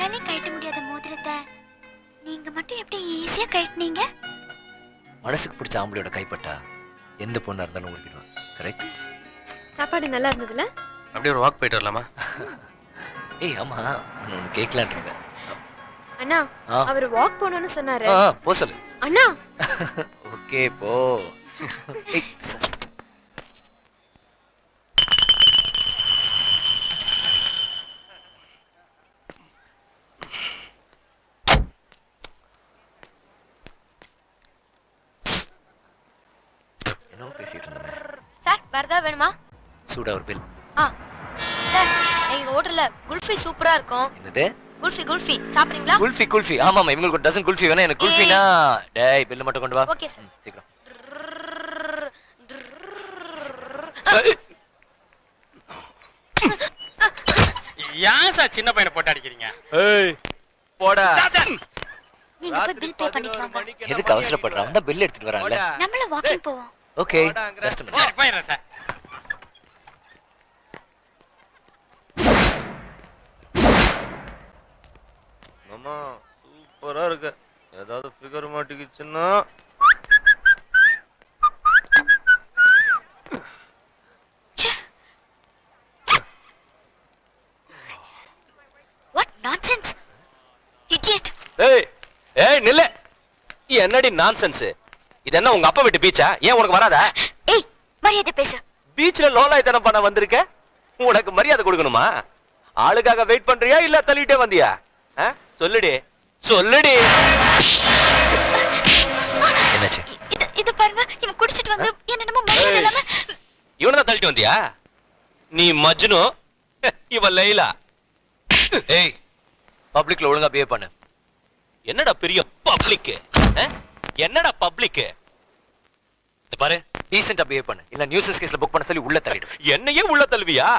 யாராலையும் கட்ட முடியாத மோதிரத்தை நீங்க மட்டும் எப்படி ஈஸியா கட்டினீங்க? மனசுக்கு பிடிச்ச ஆம்பளையோட கைப்பட்டா எந்த பொண்ணா இருந்தாலும் ஓடிடுவான். கரெக்ட். சாப்பாடு நல்லா இருந்ததுல? அப்படியே ஒரு வாக் போயிட்டு வரலாமா? ஏய் ஆமா, நான் கேட்கலான்னு இருந்தேன். அண்ணா அவர் வாக் போகணும்னு சொன்னாரு. போ சொல்லு. அண்ணா ஓகே போ. ஏய் என்ன பேசிட்டு இருந்தோமே? சார் வரதா வேணுமா? சூடா ஒரு பில். சார் எங்க ஹோட்டல்ல குல்ஃபி சூப்பரா இருக்கும். என்னது? குல்ஃபி சாப்பிடுறீங்களா? குல்ஃபி ஆமா ஆமா, இவங்களுக்கு ஒரு டசன் குல்ஃபி வேணும். எனக்கு குல்ஃபினா டேய் பில் மட்டும் கொண்டு வா. Okay sir. சீக்கிரம். ஏன் சார் சின்ன பையனை போட்டு அடிக்கிறீங்க? ஏய் போடா. நீங்க போய் பில் பே பண்ணிட்டு வாங்க. எதுக்கு அவசரப்படுற? அவன் தான் பில் எடுத்துட்டு வரான்ல. நம்மள வாக்கிங் போவோம். Okay just minute. சரி போயிடுறேன் சார். மாமா சூப்பரா இருக்கு. ஏதாவது ஃபிகர் மாட்டிக்கிச்சுன்னா வாட் நான்சென்ஸ் இடியட். ஏய் நில்ல. என்னடி நான்சென்ஸ் இது? என்ன உங்க அப்பா வீட்டு பீச்சா? ஏன் உனக்கு வராதா? ஏய் மரியாதை பேசு. பீச்ல லோலாய்த்தனம் பண்ண வந்திருக்க, உனக்கு மரியாதை கொடுக்கணுமா? ஆளுக்காக வெயிட் பண்றியா இல்ல தள்ளிட்டே வந்தியா? சொல்லுடி சொல்லுடி. என்னாச்சு? இது பாருங்க, இவன் குடிச்சிட்டு வந்து என்னென்னமோ மரியாதை இல்லாம. இவனை தான் தள்ளிட்டு வந்தியா? நீ மஜ்னு, இவ லைலா. ஏய் பப்ளிக்ல ஒழுங்கா பிஹேவ் பண்ணு. என்னடா பெரிய பப்ளிக்? என்னடா பப்ளிக்? பாரு டீசென்ட்டா பிஹேவ் பண்ணு, இல்ல நியூசஸ் கேஸ்ல புக் பண்ண சொல்லி உள்ள தள்ளிடு. என்னையே உள்ள தள்ளுவியா?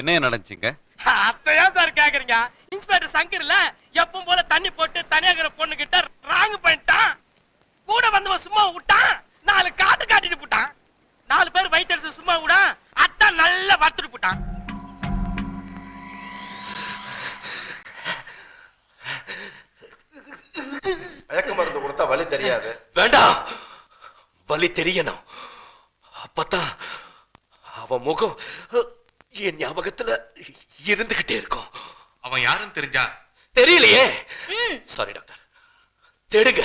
என்ன நடந்துச்சுங்க? அத்தையா சார் கேக்குறீங்க? இன்ஸ்பெக்டர் சங்கர் இல்ல எப்பவும் போல தண்ணி போட்டு தனியாகிற பொண்ணு கிட்ட ராங் பண்ணிட்டான். கூட வந்தவன் சும்மா விட்டான், 4 காட்டு காட்டிட்டு போட்டான். 4 பேர் வயிற்று சும்மா விட அத்தான் நல்லா வத்துட்டு போட்டான். மயக்க மருந்து கொடுத்தா வலி தெரியாது. வேண்டாம், வலி தெரியணும். அப்பதான் அவன் முகம் என் ஞாபகத்துல இருந்துகிட்டே இருக்கும். அவன் யாருன்னு தெரிஞ்சா? தெரியலையே. சாரி டாக்டர், தேடுங்க.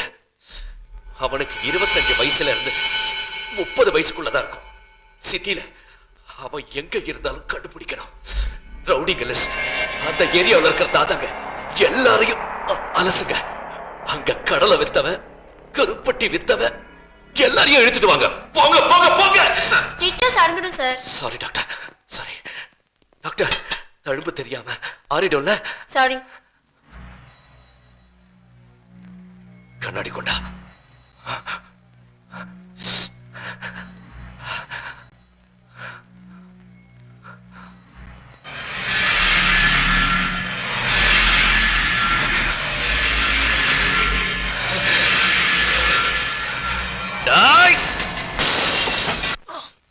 அவனுக்கு 25 வயசுல இருந்து 30 வயசுக்குள்ளதான் இருக்கும். சிட்டில அவன் எங்க இருந்தாலும் கண்டுபிடிக்கணும். ரவுடிங் லிஸ்ட் அந்த ஏரியாவில் இருக்கிற தாதாங்க எல்லாரையும் அலசுங்க. அங்க கடலை வித்தவன், கருப்பட்டி வித்தவன் எல்லாரையும் இழுத்துட்டு வாங்க. போங்க போங்க போங்க. ஸ்டிச்சஸ் அடங்கணும் sir. Sorry doctor, sorry. Doctor தழும்பு தெரியாம ஆறிடும்ல? சாரி. கண்ணாடி கொண்டா.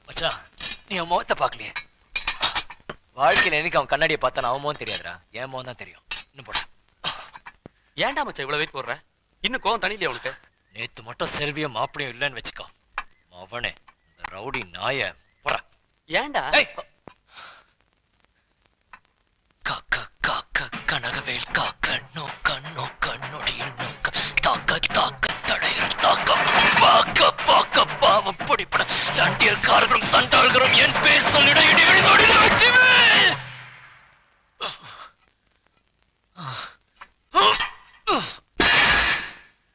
மச்சான், நீ அவன் முகத்தை பார்க்கலையே. வாழ்க்கையில எனக்கு அவன் கண்ணாடியை பார்த்தா அவன் முகம் தெரியாதுடா, என் முகம் தான் தெரியும். இன்னும் போட. ஏன்டா மச்சான் இவ்வளவு வெயிட் போடுற? இன்னும் கோவம் தனியிலே உனக்கு? நேத்து மட்டும் செல்வியும் மாப்பிளையும் இல்லைன்னு வச்சுக்கோ. அவனே இந்த ரவுடி நாய போற. ஏன்டா? காக்க காக்க கனகவேல் காக்க நோக்க நோக்க நொடியில் நோக்க தாக்க தாக்க தடையிற தாக்க பாக்க பாக்க பாவம் பிடிப்பட சண்டியக்காரர்களும் சண்டாள்களும்